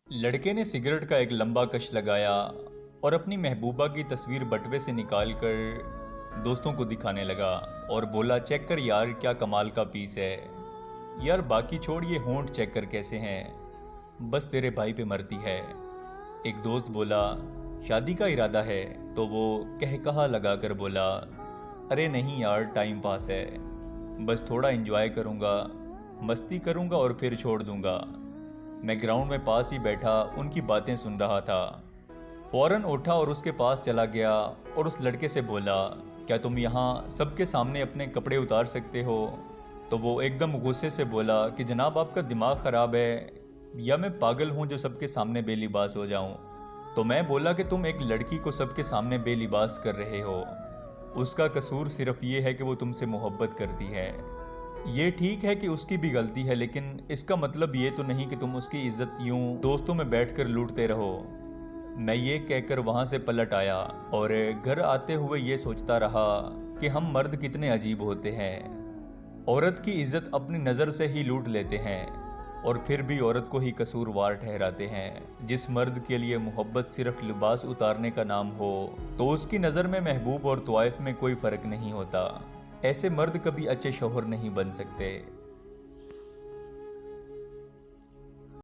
लड़के ने सिगरेट का एक लंबा कश लगाया और अपनी महबूबा की तस्वीर बटुए से निकाल कर दोस्तों को दिखाने लगा और बोला, चेक कर यार, क्या कमाल का पीस है यार। बाकी छोड़, ये होंठ चेक कर कैसे हैं, बस तेरे भाई पे मरती है। एक दोस्त बोला, शादी का इरादा है? तो वो कहा लगा कर बोला, अरे नहीं यार, टाइम पास है, बस थोड़ा एंजॉय करूँगा, मस्ती करूँगा और फिर छोड़ दूँगा। मैं ग्राउंड में पास ही बैठा उनकी बातें सुन रहा था। फौरन उठा और उसके पास चला गया और उस लड़के से बोला, क्या तुम यहाँ सबके सामने अपने कपड़े उतार सकते हो? तो वो एकदम गुस्से से बोला कि जनाब, आपका दिमाग ख़राब है या मैं पागल हूँ जो सबके सामने बेलिबास हो जाऊँ? तो मैं बोला कि तुम एक लड़की को सबके सामने बेलिबास कर रहे हो, उसका कसूर सिर्फ ये है कि वो तुमसे मोहब्बत करती है। ये ठीक है कि उसकी भी गलती है, लेकिन इसका मतलब ये तो नहीं कि तुम उसकी इज्जत यूं दोस्तों में बैठकर लूटते रहो। मैं ये कहकर वहाँ से पलट आया और घर आते हुए ये सोचता रहा कि हम मर्द कितने अजीब होते हैं। औरत की इज्जत अपनी नज़र से ही लूट लेते हैं और फिर भी औरत को ही कसूरवार ठहराते हैं। जिस मर्द के लिए मोहब्बत सिर्फ लिबास उतारने का नाम हो, तो उसकी नज़र में महबूब और तवाइफ में कोई फ़र्क नहीं होता। ऐसे मर्द कभी अच्छे शौहर नहीं बन सकते।